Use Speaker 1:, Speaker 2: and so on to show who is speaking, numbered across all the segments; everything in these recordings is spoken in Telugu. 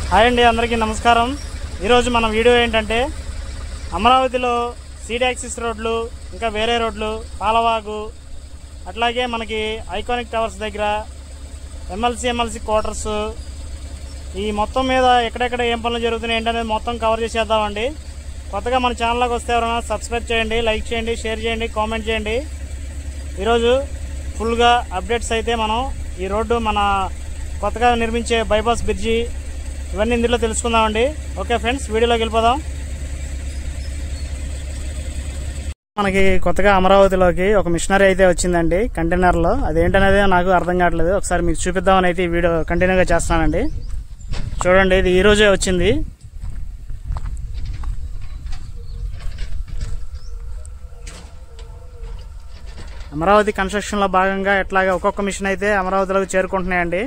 Speaker 1: హాయ్ అండి, అందరికీ నమస్కారం. ఈరోజు మన వీడియో ఏంటంటే అమరావతిలో సీడ్ యాక్సిస్ రోడ్లు, ఇంకా వేరే రోడ్లు, పాలవాగు, అట్లాగే మనకి ఐకానిక్ టవర్స్ దగ్గర ఎమ్మెల్సీ క్వార్టర్స్, ఈ మొత్తం మీద ఎక్కడెక్కడ ఏం పనులు జరుగుతున్నాయి ఏంటనేది మొత్తం కవర్ చేసేద్దామండి. కొత్తగా మన ఛానల్లోకి వస్తే ఎవరైనా సబ్స్క్రైబ్ చేయండి, లైక్ చేయండి, షేర్ చేయండి, కామెంట్ చేయండి. ఈరోజు ఫుల్గా అప్డేట్స్ అయితే మనం ఈ రోడ్డు, మన కొత్తగా నిర్మించే బైపాస్ బ్రిడ్జి, ఇవన్నీ ఇందులో తెలుసుకుందామండి. ఓకే ఫ్రెండ్స్, వీడియోలోకి వెళ్ళిపోదాం. మనకి కొత్తగా అమరావతిలోకి ఒక మిషనరీ అయితే వచ్చిందండి కంటైనర్లో. అదేంటనేది నాకు అర్థం కావట్లేదు. ఒకసారి మీకు చూపిద్దామని అయితే ఈ వీడియో కంటిన్యూగా చేస్తున్నానండి. చూడండి, ఇది ఈరోజే వచ్చింది. అమరావతి కన్స్ట్రక్షన్లో భాగంగా ఎట్లాగా ఒక్కొక్క మిషన్ అయితే అమరావతిలోకి చేరుకుంటున్నాయండి.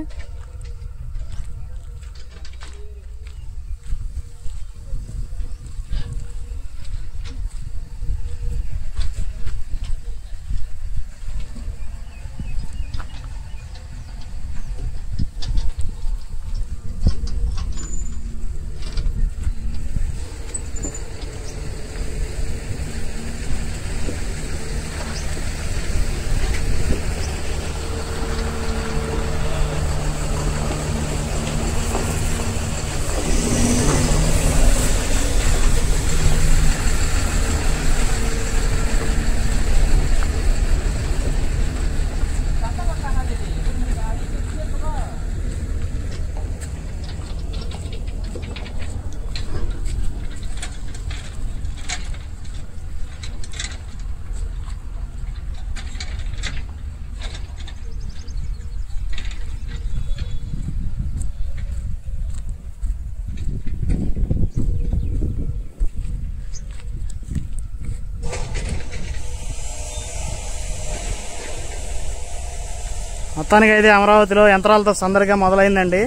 Speaker 1: మొత్తానికి అయితే అమరావతిలో యంత్రాలతో సందడిగా మొదలైందండి.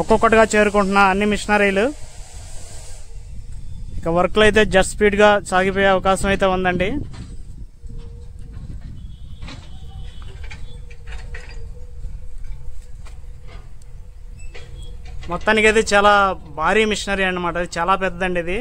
Speaker 1: ఒక్కొక్కటిగా చేరుకుంటున్న అన్ని మిషనరీలు. ఇక వర్క్లు అయితే జస్ట్ స్పీడ్గా సాగిపోయే అవకాశం అయితే ఉందండి. మొత్తానికి అయితే చాలా భారీ మిషనరీ అన్నమాట. చాలా పెద్దదండి ఇది.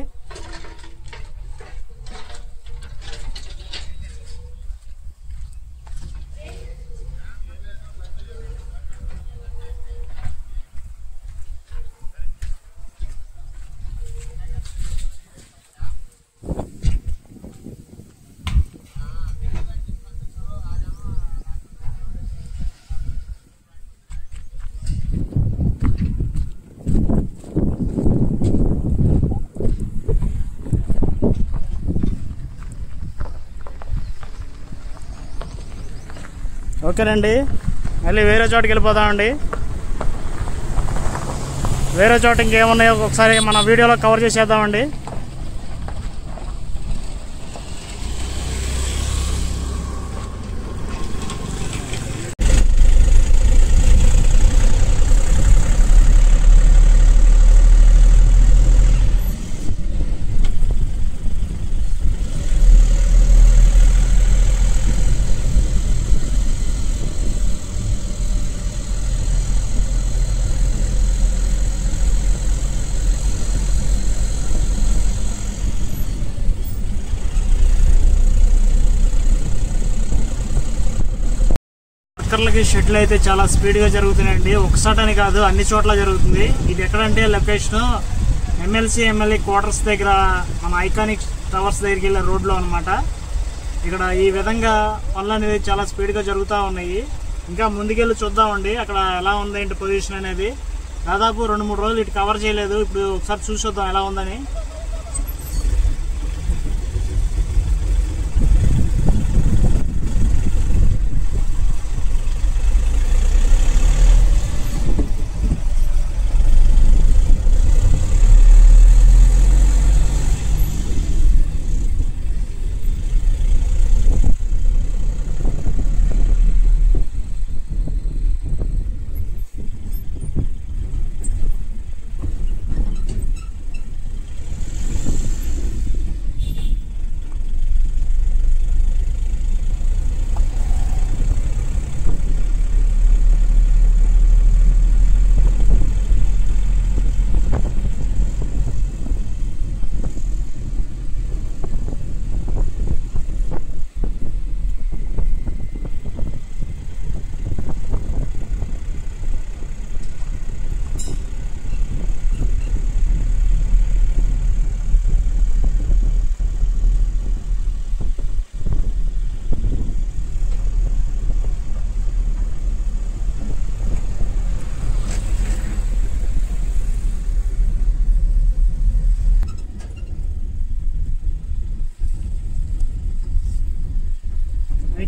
Speaker 1: ఓకేనండి, మళ్ళీ వేరే చోటుకి వెళ్ళిపోదామండి. వేరే చోట ఇంకేమున్నాయో ఒకసారి మన వీడియోలో కవర్ చేసేద్దామండి. వర్కర్లకి షెడ్లు అయితే చాలా స్పీడ్గా జరుగుతున్నాయండి. ఒకసాటని కాదు, అన్ని చోట్ల జరుగుతుంది. ఇది ఎక్కడంటే లొకేషన్ ఎమ్మెల్యే క్వార్టర్స్ దగ్గర, మన ఐకానిక్ టవర్స్ దగ్గరికి వెళ్ళే రోడ్లో అనమాట. ఇక్కడ ఈ విధంగా పనులు అనేది చాలా స్పీడ్గా జరుగుతూ ఉన్నాయి. ఇంకా ముందుకెళ్ళి చూద్దామండి అక్కడ ఎలా ఉంది ఏంటి పొజిషన్ అనేది. దాదాపు 2-3 రోజులు ఇటు కవర్ చేయలేదు. ఇప్పుడు ఒకసారి చూసి చూద్దాం ఎలా ఉందని.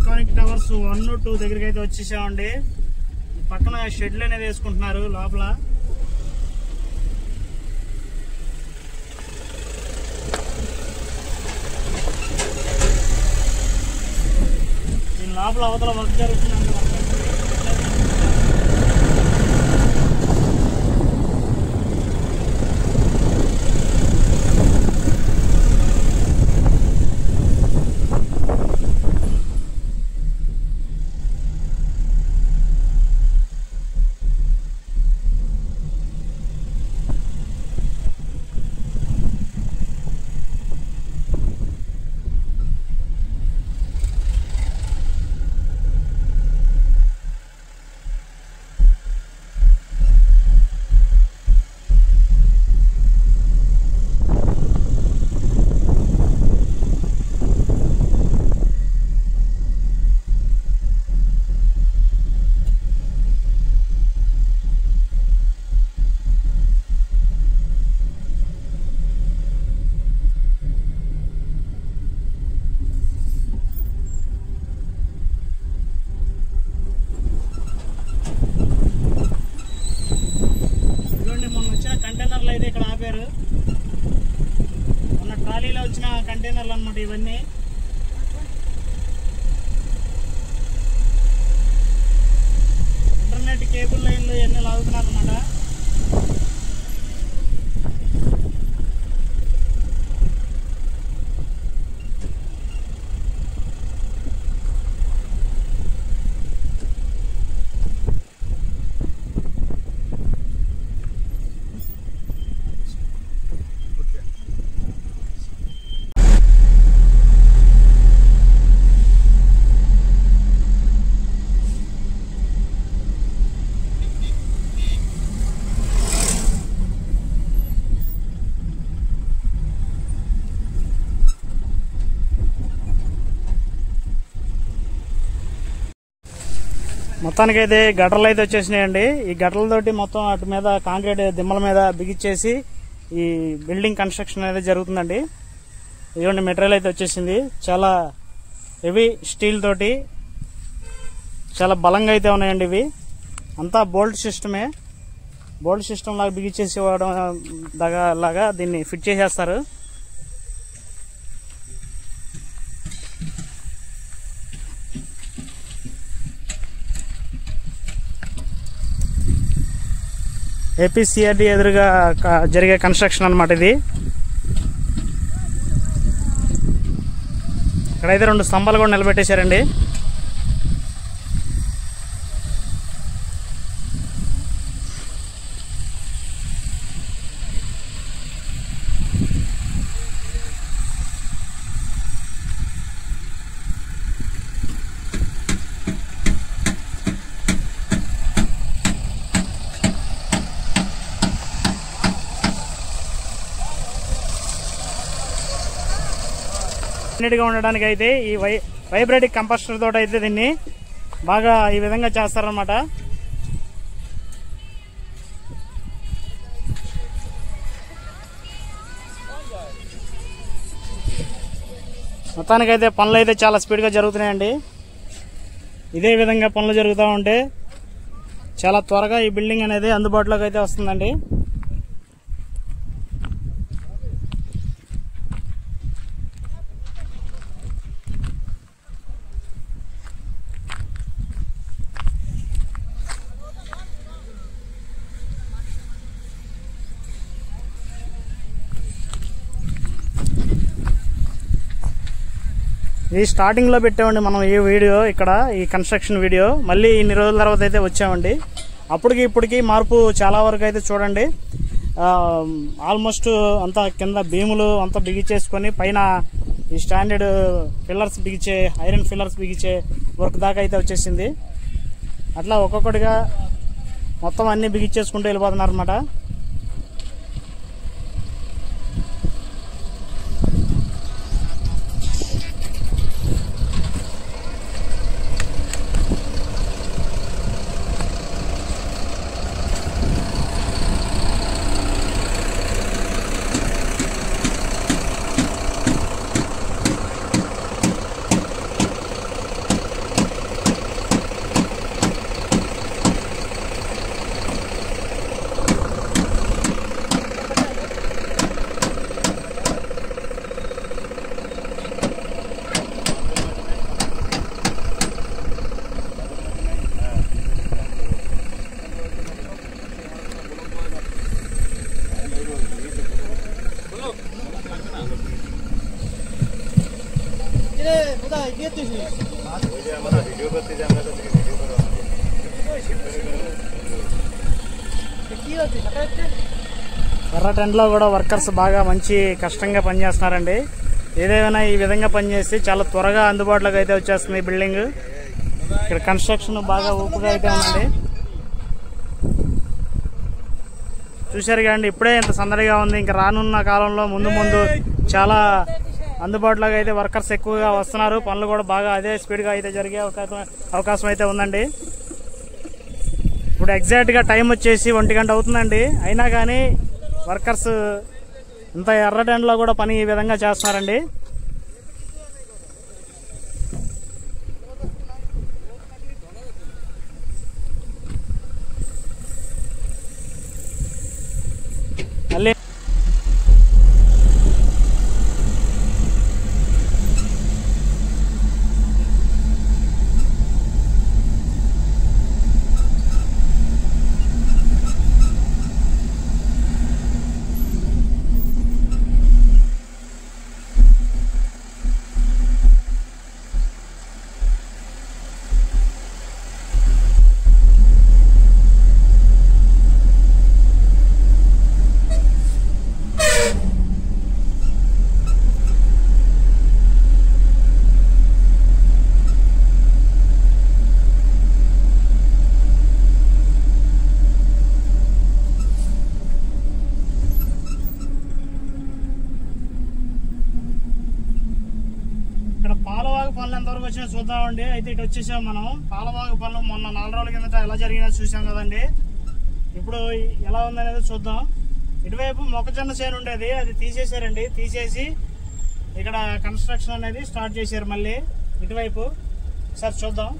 Speaker 1: ఐకానిక్ టవర్స్ 1, 2 దగ్గరికి అయితే వచ్చేసామండి. పక్కన షెడ్లు అనేది వేసుకుంటున్నారు లోపల. దీని లోపల అవతల వర్క్ జరుగుతుందండి. కంటైనర్లు అయితే ఇక్కడ ఆపారు. మొన్న ట్రాలీలో వచ్చిన కంటైనర్లు అన్నమాట ఇవన్నీ. ఇంటర్నెట్ కేబుల్ లైన్లు ఇవన్నీ లాగుతున్నారు అన్నమాట. మొత్తానికైతే గటర్లు అయితే వచ్చేసినాయండి. ఈ గటర్లతోటి మొత్తం అటు మీద కాంక్రీట్ దిమ్మల మీద బిగించేసి ఈ బిల్డింగ్ కన్స్ట్రక్షన్ అనేది జరుగుతుందండి. ఇదిగోండి మెటీరియల్ అయితే వచ్చేసింది. చాలా హెవీ స్టీల్ తోటి చాలా బలంగా అయితే ఉన్నాయండి. ఇవి అంతా బోల్ట్ సిస్టమే. బోల్ట్ సిస్టమ్ లాగా బిగించేసి ఇవ్వడం లాగా దీన్ని ఫిట్ చేసేస్తారు. ఏపీసీఆర్డీ ఎదురుగా జరిగే కన్స్ట్రక్షన్ అన్నమాట ఇది. ఇక్కడైతే 2 స్తంభాలు కూడా నిలబెట్టేశారండి. నీట్గా ఉండడానికి అయితే ఈ వైబ్రేటిక్ కంపోస్టర్ తోటి అయితే దీన్ని బాగా ఈ విధంగా చేస్తారనమాట. మొత్తానికైతే పనులు అయితే చాలా స్పీడ్గా జరుగుతున్నాయండి. ఇదే విధంగా పనులు జరుగుతూ ఉంటే చాలా త్వరగా ఈ బిల్డింగ్ అనేది అందుబాటులోకి అయితే వస్తుందండి. ఇది స్టార్టింగ్ లో పెట్టామండి మనం ఈ వీడియో. ఇక్కడ ఈ కన్స్ట్రక్షన్ వీడియో మళ్ళీ ఇన్ని రోజుల తర్వాత అయితే వచ్చామండి. అప్పటికి ఇప్పటికి మార్పు చాలా వరకు అయితే చూడండి. ఆల్మోస్ట్ అంతా కింద భీములు అంతా బిగించేసుకొని పైన ఈ స్టాండర్డ్ పిల్లర్స్ బిగించే ఐరన్ పిల్లర్స్ బిగించే వర్క్ దాకా అయితే వచ్చేసింది. అట్లా ఒక్కొక్కటిగా మొత్తం అన్ని బిగించేసుకుంటూ వెళ్ళిపోతున్నారు అనమాట. ఎర్ర టెంట్లో కూడా వర్కర్స్ బాగా మంచి కష్టంగా పనిచేస్తున్నారండి. ఏదేమైనా ఈ విధంగా పనిచేసి చాలా త్వరగా అందుబాటులోకి అయితే వచ్చేస్తుంది ఈ బిల్డింగ్. ఇక్కడ కన్స్ట్రక్షన్ బాగా ఊపుగా అయితే ఉందండి. చూశారు కదండి, ఇప్పుడే ఇంత సందడిగా ఉంది. ఇంకా రానున్న కాలంలో ముందు ముందు చాలా అందుబాటులోకి అయితే వర్కర్స్ ఎక్కువగా వస్తున్నారు. పనులు కూడా బాగా అదే స్పీడ్గా అయితే జరిగే అవకాశం అయితే ఉందండి. ఇప్పుడు ఎగ్జాక్ట్గా టైం వచ్చేసి 1 గంట అవుతుందండి. అయినా కానీ వర్కర్స్ ఇంత ఎర్ర టెంట్లో కూడా పని ఈ విధంగా చేస్తున్నారండి. మళ్ళీ ఇక్కడ పాలవాగు పనులు ఎంతవరకు వచ్చినా చూద్దామండి. అయితే ఇటు వచ్చేసాం మనం. పాలవాగు పనులు మొన్న 4 రోజుల కిందట ఎలా జరిగినా చూసాం కదండి. ఇప్పుడు ఎలా ఉందనేది చూద్దాం. ఇటువైపు మొక్కజొన్న చేను ఉండేది, అది తీసేసారండి. తీసేసి ఇక్కడ కన్స్ట్రక్షన్ అనేది స్టార్ట్ చేశారు మళ్ళీ ఇటువైపు. ఒకసారి చూద్దాం.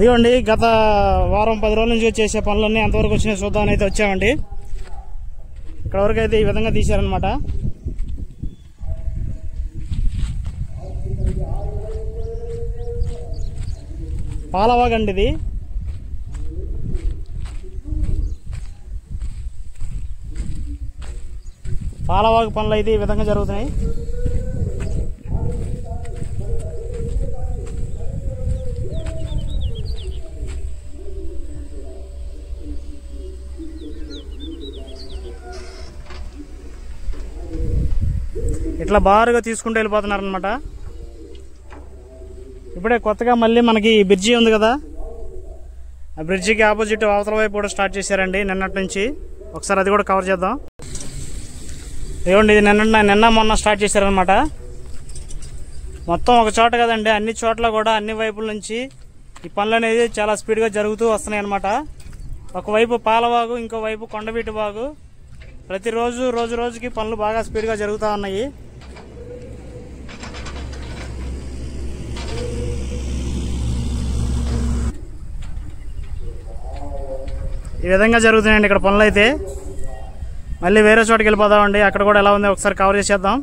Speaker 1: ఇదిగోండి, గత వారం 10 రోజుల నుంచి చేసే పనులన్నీ ఎంతవరకు వచ్చినాయి చూద్దామని అయితే వచ్చామండి. ఇక్కడ వరకు అయితే ఈ విధంగా తీశారనమాట. పాలవాగండి ఇది. పాలవాగు పనులు అయితే ఈ విధంగా జరుగుతున్నాయి. ఇట్లా బారుగా తీసుకుంటూ వెళ్ళిపోతున్నారు అనమాట. ఇప్పుడే కొత్తగా మళ్ళీ మనకి బ్రిడ్జి ఉంది కదా, ఆ బ్రిడ్జికి ఆపోజిట్ అవతల వైపు కూడా స్టార్ట్ చేశారండి నిన్నటి నుంచి. ఒకసారి అది కూడా కవర్ చేద్దాం. ఇదిగోండి, ఇది నిన్న మొన్న స్టార్ట్ చేశారనమాట. మొత్తం ఒక చోట కదండి, అన్ని చోట్ల కూడా అన్ని వైపుల నుంచి ఈ పనులు అనేది చాలా స్పీడ్గా జరుగుతూ వస్తున్నాయి అనమాట. ఒకవైపు పాలవాగు, ఇంకో వైపు కొండవీటి వాగు. ప్రతిరోజు రోజుకి పనులు బాగా స్పీడ్గా జరుగుతూ ఉన్నాయి. ఈ విధంగా జరుగుతున్నాయండి ఇక్కడ పనులు అయితే. మళ్ళీ వేరే చోటుకి వెళ్ళిపోదామండి, అక్కడ కూడా ఎలా ఉందో ఒకసారి కవర్ చేసేద్దాం.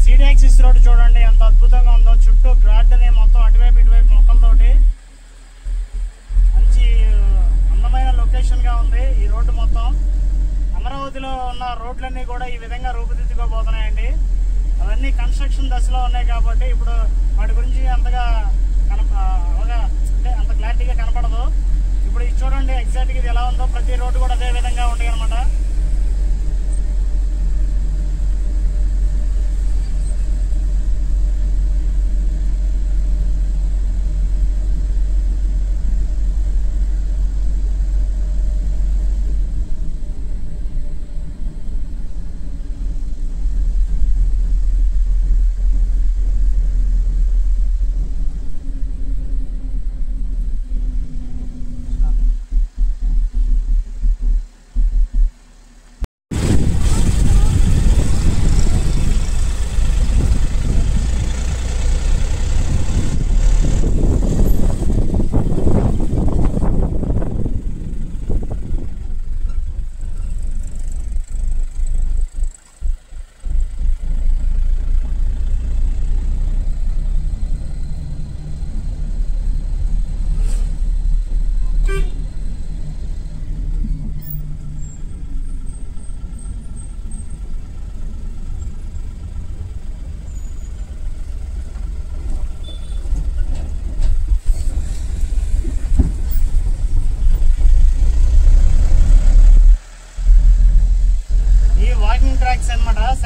Speaker 1: CDXS రోడ్డు చూడండి ఎంత అద్భుతంగా ఉందో. చుట్టూ గార్డెన్ మొత్తం అటువైపు ఇటువైపు మొక్కలతోటి మంచి అందమైన లొకేషన్ గా ఉంది ఈ రోడ్డు మొత్తం. అమరావతిలో ఉన్న రోడ్లన్నీ కూడా ఈ విధంగా రూపుదిద్దుకోబోతున్నాయండి. అవన్నీ కన్స్ట్రక్షన్ దశలో ఉన్నాయి కాబట్టి ఇప్పుడు వాటి గురించి అంతగా అంటే అంత క్లారిటీగా కనపడదు. ఇప్పుడు ఇది చూడండి ఎగ్జాక్ట్గా ఇది ఎలా ఉందో. ప్రతి రోడ్డు కూడా అదే విధంగా ఉంటాయి అనమాట.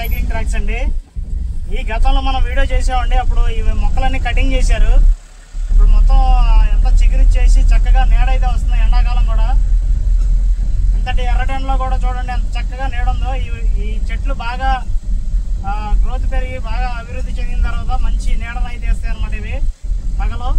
Speaker 1: సైక్లింగ్ ట్రాక్స్ అండి. ఈ గతంలో మనం వీడియో చేసామండి. అప్పుడు ఇవి మొక్కలన్నీ కటింగ్ చేశారు. ఇప్పుడు మొత్తం ఎంత చిగురిచ్చేసి చక్కగా నీడ అయితే వస్తుంది. ఎండాకాలం కూడా ఇంతటి ఎర్రటెండలో కూడా చూడండి ఎంత చక్కగా నీడ ఉందో. ఈ చెట్లు బాగా గ్రోత్ పెరిగి బాగా అభివృద్ధి చెందిన తర్వాత మంచి నీడను అయితే ఇస్తాయి అన్నమాట ఇవి పగలు.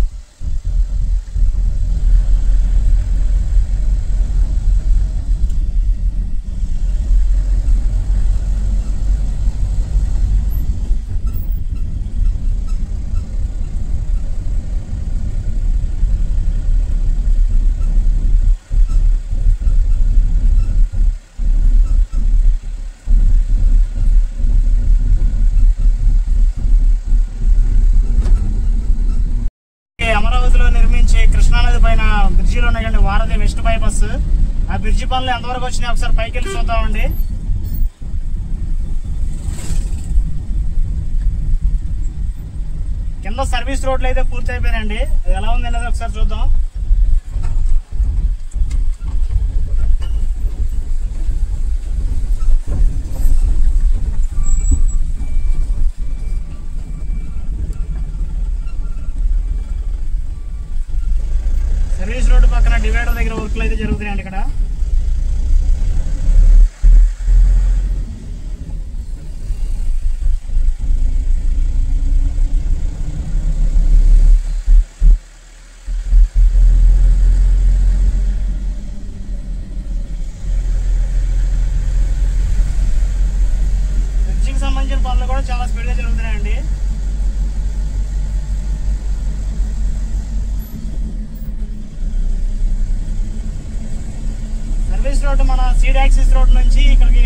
Speaker 1: అమరావతిలో నిర్మించే కృష్ణానది పైన బ్రిడ్జిలో ఉన్నాయండి వారధి వెస్ట్ బైపాస్. ఆ బ్రిడ్జి పనులు ఎంతవరకు వచ్చినాయి ఒకసారి పైకి వెళ్ళి చూద్దామండి. కింద సర్వీస్ రోడ్లు అయితే పూర్తి అయిపోయినాయండి. అది ఎలా ఉంది అనేది ఒకసారి చూద్దాం. సర్వీస్ రోడ్డు పక్కన డివైడర్ దగ్గర వర్క్లు అయితే జరుగుతున్నాయండి. ఇక్కడ బ్రిడ్జికి సంబంధించిన పనులు కూడా చాలా స్పీడ్గా జరుగుతున్నాయండి. సర్వీస్ రోడ్డు మన సీడ్ యాక్సిస్ రోడ్ నుంచి ఇక్కడికి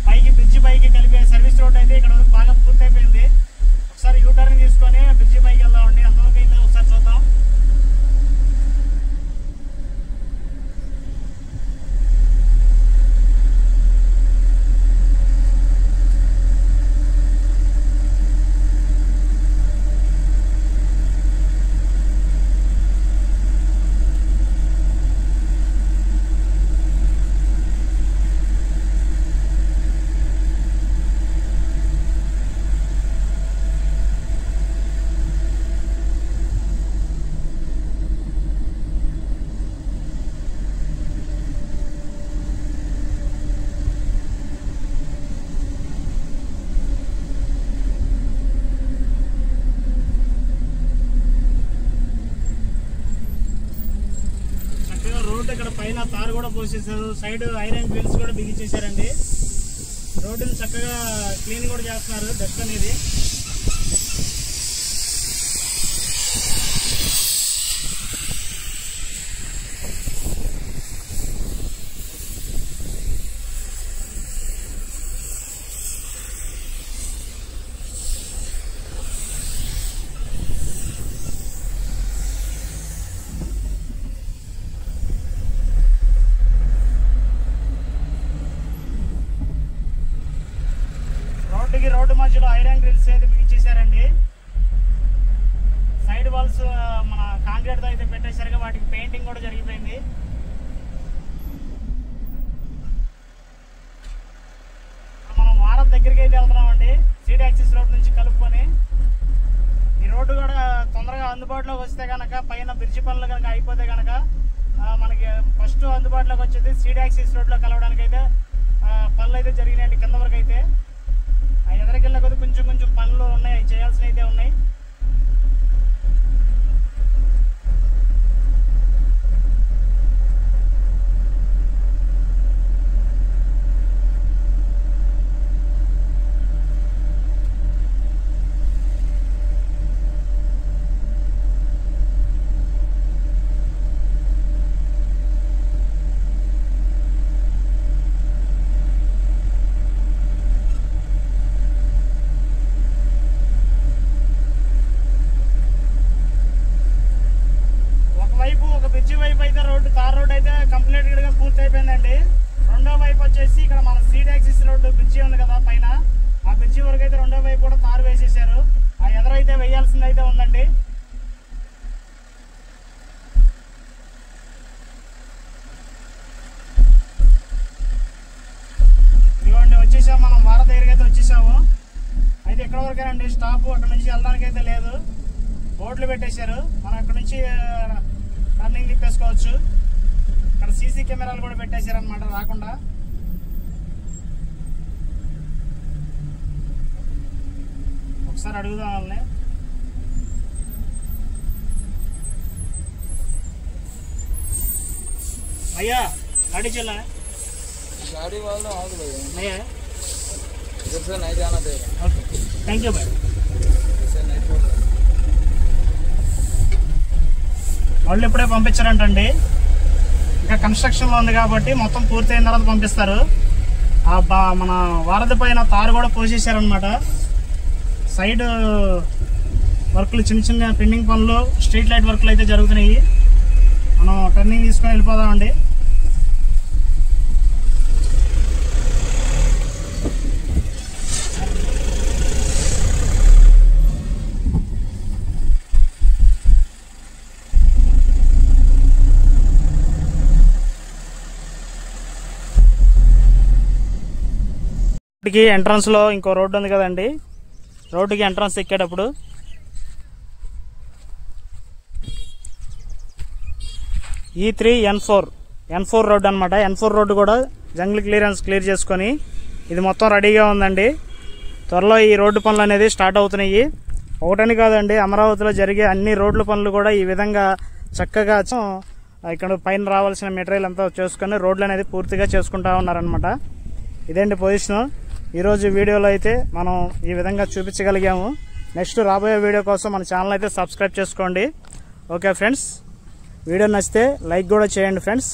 Speaker 1: పైకి బ్రిడ్జి పైకి కలిపే సర్వీస్ రోడ్ అయితే ఇక్కడ వరకు బాగా పూర్తయిపోయింది. ఒకసారి యూటర్న్ తీసుకొని బ్రిడ్జి పైకి వెళ్దామండి. అంతవరకు అయితే ఒకసారి చూద్దాం. రోడ్డు ఇక్కడ పైన తారు కూడా పోసేసారు. సైడ్ ఐరన్ గ్రిల్స్ కూడా బిగించేశారండి. రోడ్డుని చక్కగా క్లీన్ కూడా చేస్తున్నారు. డస్ట్ అనేది రోడ్డు మధ్యలో ఐరన్ గ్రిల్స్ అయితే బిగించేశారండి. సైడ్ వాల్స్ మన కాంక్రీట్ తో అయితే పెట్టేసరిగా వాటికి పెయింటింగ్ కూడా జరిగిపోయింది. మనం వారధి దగ్గరికి అయితే వెళ్తున్నామండి. సీడ్ యాక్సిస్ రోడ్ నుంచి కలుపుకొని ఈ రోడ్డు కూడా తొందరగా అందుబాటులోకి వస్తే కనుక పైన బ్రిడ్జి పనులు కనుక అయిపోతే కనుక మనకి ఫస్ట్ అందుబాటులోకి వచ్చేది సీడ్ యాక్సిస్ రోడ్లో కలవడానికి అయితే పనులు అయితే జరిగినాయండి. కింద వరకు అయితే ఎదరికెళ్ళ కొద్ది కొంచెం కొంచెం పనులు ఉన్నాయి, చేయాల్సినవి అయితే ఉన్నాయి. బ్రిడ్జి వైపు అయితే తార్ రోడ్ అయితే కంప్లీట్ గా పూర్తి అయిపోయిందండి. రెండో వైపు వచ్చేసి ఇక్కడ మన సీడ్ యాక్సిస్ రోడ్డు బ్రిడ్జి ఉంది కదా పైన, ఆ బ్రిడ్జి వరకు అయితే రెండో వైపు కూడా తారు వేసేసారు. ఆ ఎదురైతే వేయాల్సింది అయితే ఉందండి. ఇదిగోండి వచ్చేసాము, మనం వారధి దగ్గరికి అయితే వచ్చేసాము. వరకేనండి స్టాప్, అక్కడ నుంచి వెళ్ళడానికి అయితే లేదు. బోర్డులు పెట్టేశారు, మనం అక్కడ నుంచి టర్నింగ్ తిప్పేసుకోవచ్చు. ఇక్కడ సీసీ కెమెరాలు కూడా పెట్టేశారు అనమాట రాకుండా. ఒకసారి అడుగుదాం వాళ్ళని. भैया गाड़ी चला है,
Speaker 2: गाड़ी वाला आग भैया
Speaker 1: नहीं है,
Speaker 2: इधर से नहीं जाना देगा.
Speaker 1: ओके थैंक यू भाई.
Speaker 2: इसे नहीं छोड़ता.
Speaker 1: వాళ్ళు ఇప్పుడే పంపించారంటండి, ఇంకా కన్స్ట్రక్షన్లో ఉంది కాబట్టి మొత్తం పూర్తయిన తర్వాత పంపిస్తారు. మన వారధి పైన తారు కూడా పోసేసారనమాట. సైడ్ వర్క్లు చిన్న చిన్న పెండింగ్ పనులు, స్ట్రీట్ లైట్ వర్క్లు అయితే జరుగుతున్నాయి. మనం టర్నింగ్ తీసుకొని వెళ్ళిపోదామండి. రోడ్డుకి ఎంట్రన్స్లో ఇంకో రోడ్డు ఉంది కదండి, రోడ్డుకి ఎంట్రన్స్ ఎక్కేటప్పుడు E3 N4 రోడ్డు అనమాట. N4 రోడ్డు కూడా జంగిల్ క్లియర్ చేసుకొని ఇది మొత్తం రెడీగా ఉందండి. త్వరలో ఈ రోడ్డు పనులు అనేది స్టార్ట్ అవుతున్నాయి. ఒకటని కాదండి, అమరావతిలో జరిగే అన్ని రోడ్ల పనులు కూడా ఈ విధంగా చక్కగా ఇక్కడ పైన రావాల్సిన మెటీరియల్ అంతా చేసుకొని రోడ్లు అనేది పూర్తిగా చేసుకుంటా ఉన్నారనమాట. ఇదేంటి పొజిషన్. ఈరోజు వీడియోలో అయితే మనం ఈ విధంగా చూపించగలిగాము. నెక్స్ట్ రాబోయే వీడియో కోసం మన ఛానల్ అయితే సబ్స్క్రైబ్ చేసుకోండి. ఓకే ఫ్రెండ్స్, వీడియో నచ్చితే లైక్ కూడా చేయండి ఫ్రెండ్స్.